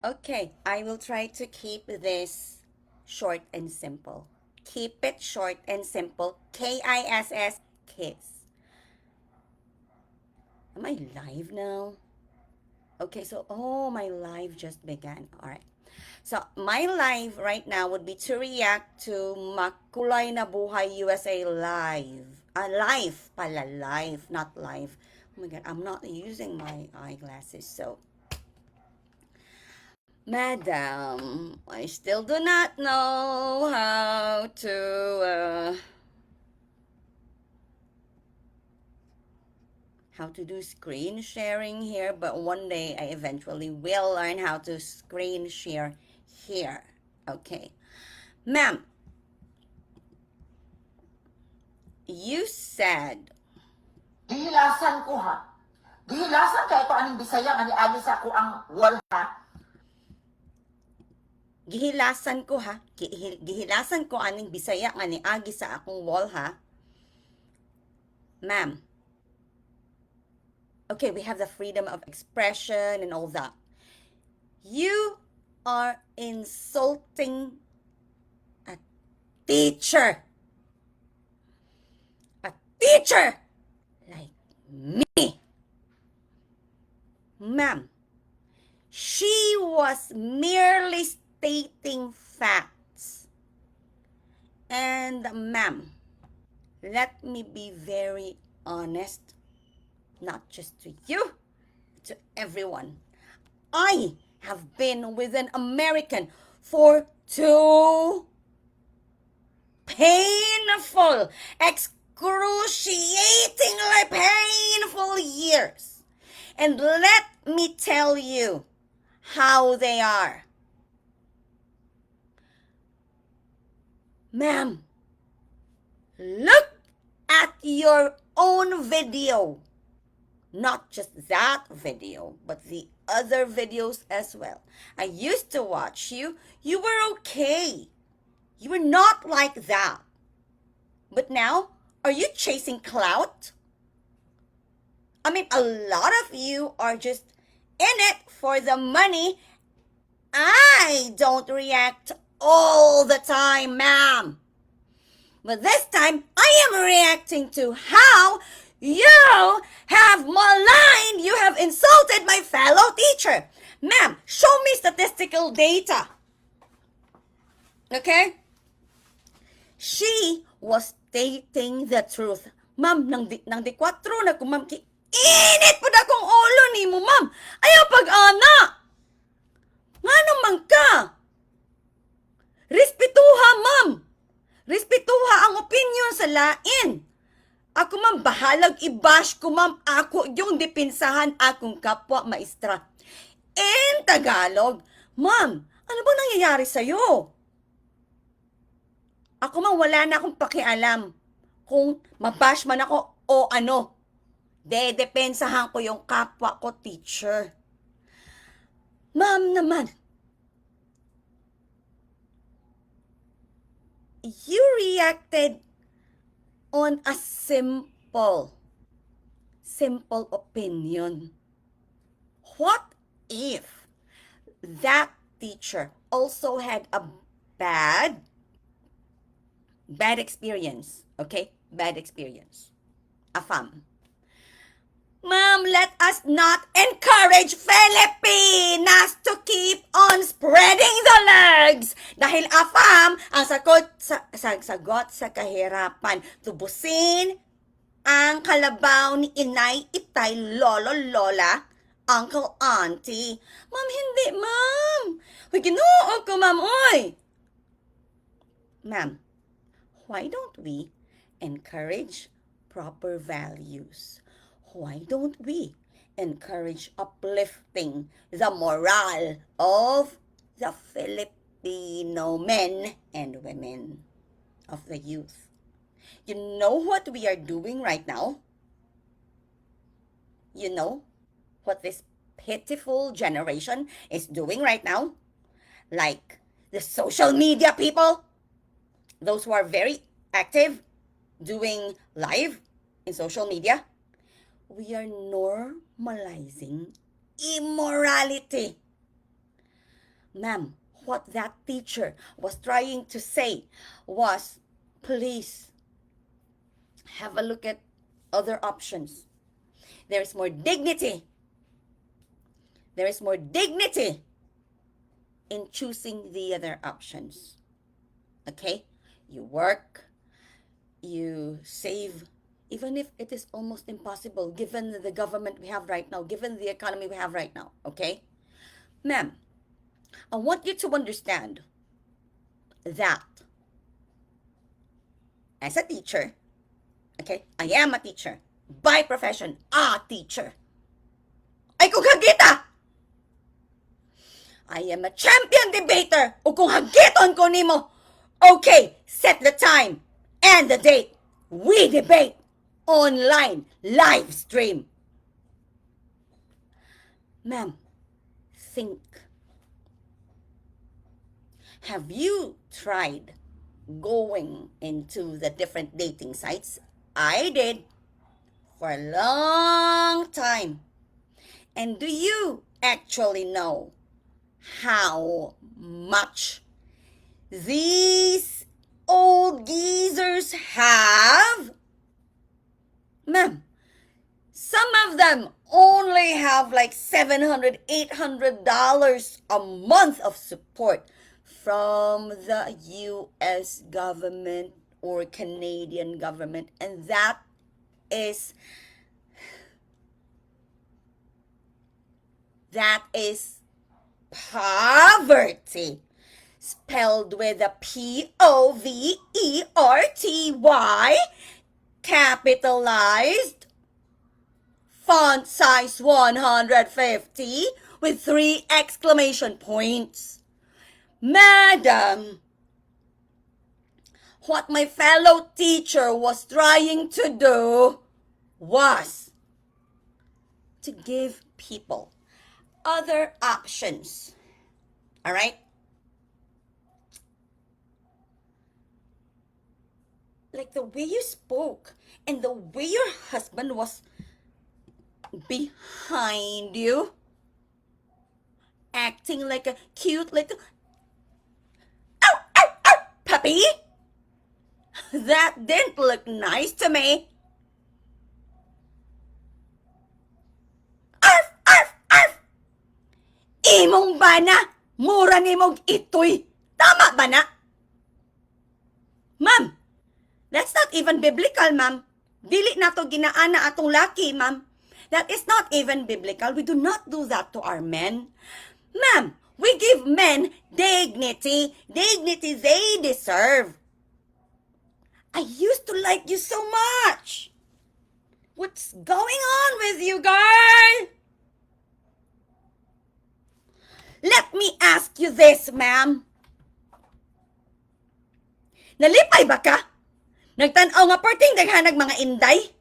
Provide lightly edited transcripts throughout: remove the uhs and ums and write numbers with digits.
Okay, I will try to keep this short and simple. Keep it short and simple. KISS, kiss. Am I live now? Okay, so, oh, my live just began. All right. So, my live right now would be to react to Makulay na Buhay USA live. Live pala, live, not live. Oh my God, I'm not using my eyeglasses, so Madam, I still do not know how to do screen sharing here, but one day I eventually will learn how to screen share here. Okay. Ma'am, you said Gihilasan ko ha. Gihilasan kay ito aning Bisaya nga niagi sa ako ang wal ha. gihilasan ko ha. Gihilasan ko aning Bisaya nga ni agi sa akong wall ha. Ma'am. Okay, we have the freedom of expression and all that. You are insulting a teacher. A teacher like me. Ma'am, she was merely stating facts. And ma'am, let me be very honest, not just to you, to everyone. I have been with an American for 2 painful, excruciatingly painful years. And let me tell you how they are. Ma'am, look at your own video. Not just that video, but the other videos as well. I used to watch you. You were okay. You were not like that. But now, are you chasing clout? I mean, a lot of you are just in it for the money. I don't react all the time, ma'am. But this time, I am reacting to how you have maligned, you have insulted my fellow teacher. Ma'am, show me statistical data. Okay? She was stating the truth. Ma'am, nang di 4 na ko, ma'am, init po na kong ulo ni mo, ma'am. Ayaw pag-ana. Nga naman ka. Respetuha, ma'am. Respetuha ang opinion sa lain. Ako, ma'am, bahalag i-bash ko, ma'am. Ako yung dipinsahan akong kapwa maestra. In Tagalog, ma'am, ano bang nangyayari sa'yo? Ako, ma'am, wala na akong pakialam kung mabash man ako o ano. Dedepensahan ko yung kapwa ko, teacher. Ma'am naman, you reacted on a simple opinion. What if that teacher also had a bad experience? Okay? Bad experience. Afam. Ma'am, let us not encourage Filipinas to keep on spreading the legs. Dahil afam, ang sagot sa kahirapan. Tubusin ang kalabaw ni inay, itay, lolo, lola, uncle, auntie. Ma'am, hindi, ma'am. Uy, ginoo ko, ma'am, oy. Ma'am, why don't we encourage proper values? Why don't we encourage uplifting the morale of the Filipino men and women, of the youth? You know what we are doing right now? You know what this pitiful generation is doing right now? Like the social media people, those who are very active, doing live in social media. We are normalizing immorality. Ma'am, what that teacher was trying to say was, please have a look at other options. There is more dignity. There is more dignity in choosing the other options. Okay? You work, you save, even if it is almost impossible given the government we have right now, given the economy we have right now. Okay? Ma'am, I want you to understand that as a teacher, okay, I am a teacher. By profession, a teacher. Ay kung hagita! I am a champion debater. O kung hagiton ko nimo. Okay, set the time and the date. We debate online live stream. Ma'am, think. Have you tried going into the different dating sites? I did for a long time. And do you actually know how much these old geezers have? Ma'am, some of them only have like $700, $800 a month of support from the US government or Canadian government, and that is poverty, spelled with a Poverty, capitalized, font size 150 with 3 exclamation points. Madam, what my fellow teacher was trying to do was to give people other options. All right? Like the way you spoke and the way your husband was behind you, acting like a cute little puppy. That didn't look nice to me. Arf, arf, arf! Imong bana, mura nimong itoy. Tama ba na? Ma'am, that's not even biblical, ma'am. Dili na to ginaana atong laki, ma'am. That is not even biblical. We do not do that to our men. Ma'am, we give men dignity. Dignity they deserve. I used to like you so much. What's going on with you, girl? Let me ask you this, ma'am. Nalipay ba ka? Nagtanaw nga perting daghanag mga inday?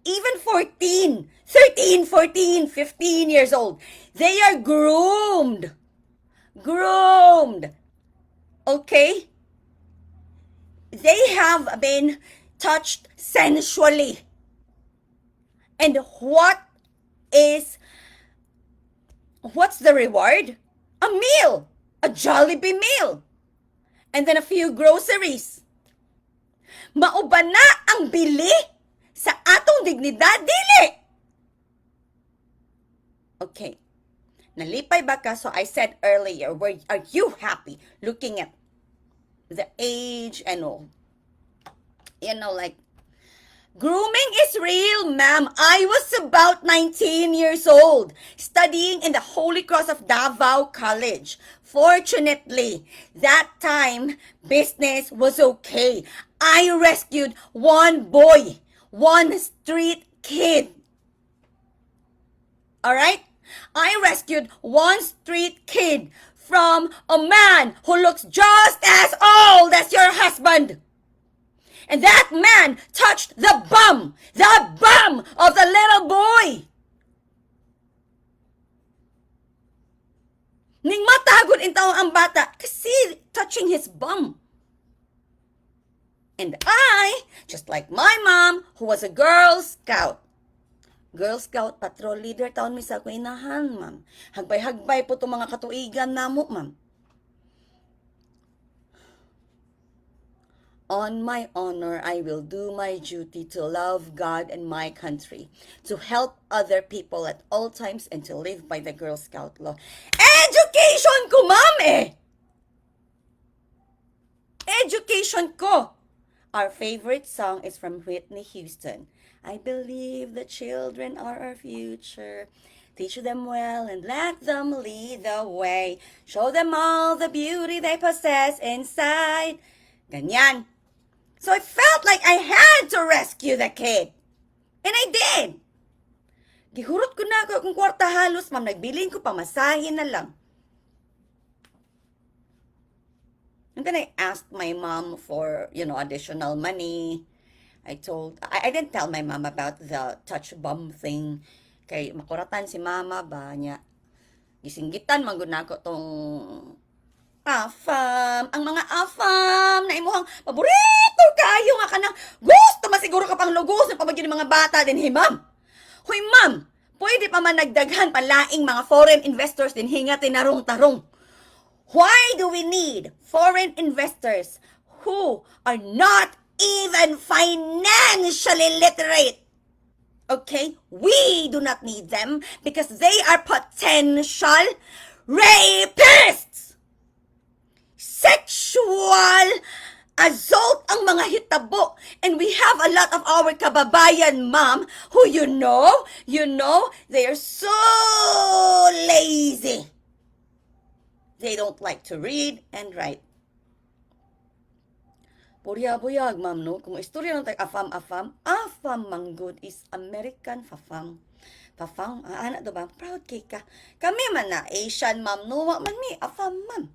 Even 14, 13, 14, 15 years old. They are groomed. Groomed. Okay? They have been touched sensually. And what's the reward? A meal. A Jollibee meal. And then a few groceries. Mauban na ang bili sa atong dignidad, dili. Okay. Nalipay ba ka? So I said earlier, are you happy looking at the age and all? You know, like, grooming is real, ma'am. I was about 19 years old, studying in the Holy Cross of Davao College. Fortunately, that time, business was okay. I rescued one boy, one street kid. Alright? I rescued one street kid from a man who looks just as old as your husband. And that man touched the bum of the little boy. Ning matagod intaw ang bata kasi touching his bum. And I, just like my mom, who was a Girl Scout, Girl Scout patrol leader taon mi sa ko inahan, ma'am. Hagbay-hagbay po itong mga katuigan namo, ma'am. On my honor, I will do my duty to love God and my country, to help other people at all times, and to live by the Girl Scout law. Education ko, ma'am eh! Education ko! Our favorite song is from Whitney Houston. I believe the children are our future. Teach them well and let them lead the way. Show them all the beauty they possess inside. Ganyan. So I felt like I had to rescue the kid. And I did. Gihurot ko na ako kung kwarta halos, ma'am. Nagbilin ko pamasahin na lang. And then I asked my mom for, additional money. I didn't tell my mom about the touch bomb thing. Kay makuratan si mama ba niya. Gisinggitan, maguna ko tong afam. Ang mga afam na imuhang paborito kayo nga ka na. Gusto masiguro ka pang lugos ng pamagyan ng mga bata din, ma'am. Huy, ma'am, pwede pa man nagdaghan palaing mga foreign investors din hinga tinarong-tarong. Why do we need foreign investors who are not even financially literate? Okay? We do not need them because they are potential rapists! Sexual assault ang mga hitabo. And we have a lot of our kababayan, ma'am, who you know, they are so lazy. They don't like to read and write. Buyag, ma'am, no? Kung istorya ng afam, manggod is American fafam. Fafam, anak do ba? Proud kay ka. Kami man na Asian, ma'am, no? Wa man mi, afam, ma'am.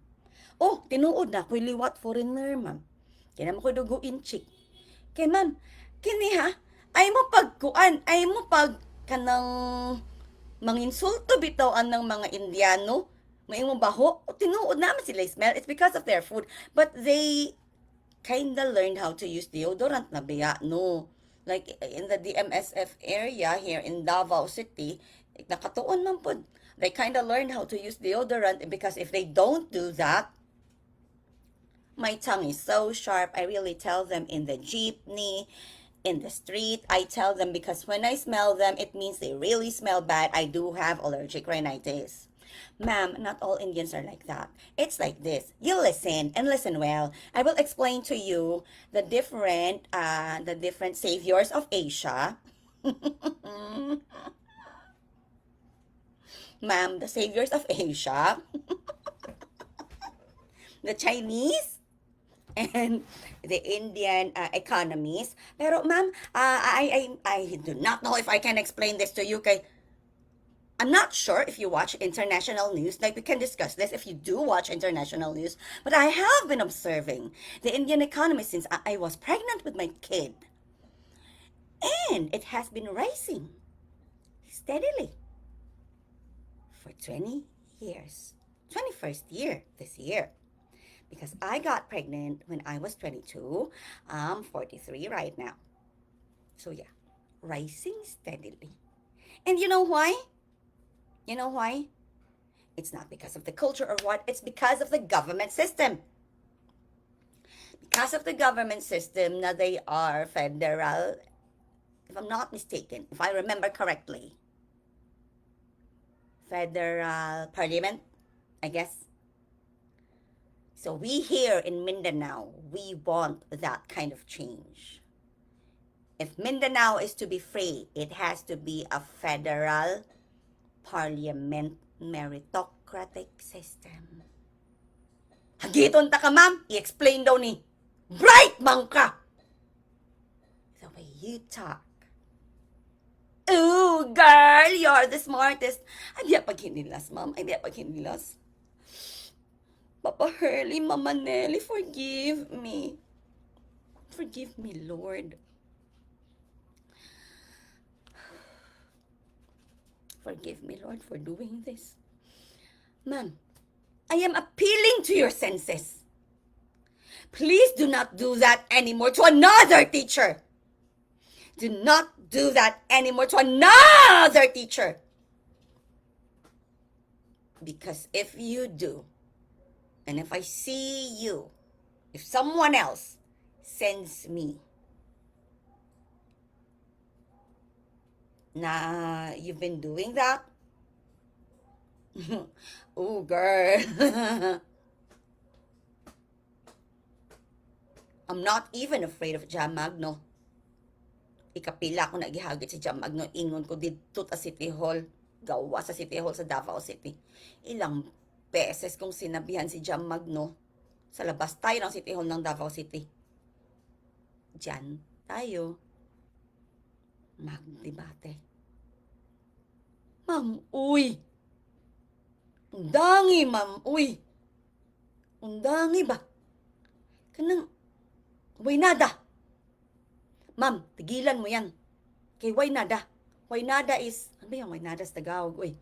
Oh, tinuod na, ko'y liwat foreigner, ma'am. Kaya naman ko'y duguin chick. Kaya, ma'am, kini ha, ay mo pagkuan, ay mo pag kanang manginsulto bitaw ng mga Indiano, may mo baho, tinuod naman sila smell. It's because of their food. But they kinda learned how to use deodorant na biya, no? Like, in the DMSF area here in Davao City, nakatuon man po. They kinda learned how to use deodorant because if they don't do that, my tongue is so sharp. I really tell them in the jeepney, in the street. I tell them because when I smell them, it means they really smell bad. I do have allergic rhinitis. Ma'am, not all Indians are like that. It's like this. You listen and listen well. I will explain to you the different saviors of Asia. Ma'am, the saviors of Asia. The Chinese and the Indian economies. Pero ma'am, I do not know if I can explain this to you kay I'm not sure if you watch international news, like we can discuss this if you do watch international news, but I have been observing the Indian economy since I was pregnant with my kid. And it has been rising steadily for 20 years. 21st year this year. Because I got pregnant when I was 22. I'm 43 right now. So yeah, rising steadily. And you know why? You know why? It's not because of the culture or what. It's because of the government system. Because of the government system na they are federal, if I'm not mistaken, if I remember correctly, federal parliament, I guess. So we here in Mindanao, we want that kind of change. If Mindanao is to be free, it has to be a federal parliament meritocratic system. Hagiton ta ka, ma'am. I-explain daw ni. Bright man ka! The way you talk. Ooh, girl, you're the smartest. Ay, diya pag hinilas, ma'am. Ay, diya pag hinilas. Papa Hurley, Mama Nelly, forgive me. Forgive me, Lord. Forgive me, Lord, for doing this. Ma'am, I am appealing to your senses. Please do not do that anymore to another teacher. Do not do that anymore to another teacher. Because if you do, and if I see you, if someone else sends me na you've been doing that, oh girl, I'm not even afraid of Jam Magno. Ikapila ko nagihagit si Jam Magno, ingon ko dito ta City Hall, gawa sa City Hall sa Davao City. Ilang beses kong sinabihan si Jam Magno, sa labas tayo ng City Hall ng Davao City. Diyan tayo magdebate. Ma'am, uy! Undangi, ma'am, uy! Undangi ba? Kanang, way nada. Ma'am, tigilan mo yan. Kay way nada. Way nada is, ano ba yung way nada sa Tagalog, uy?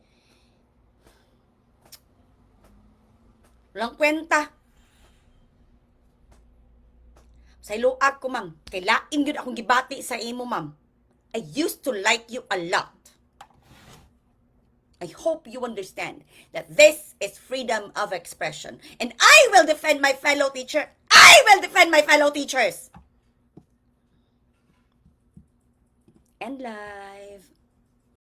Walang kwenta. Sa iluag ko, ma'am. Kay lain yun akong gibati sa imo, ma'am. I used to like you a lot. I hope you understand that this is freedom of expression. And I will defend my fellow teacher. I will defend my fellow teachers. And live.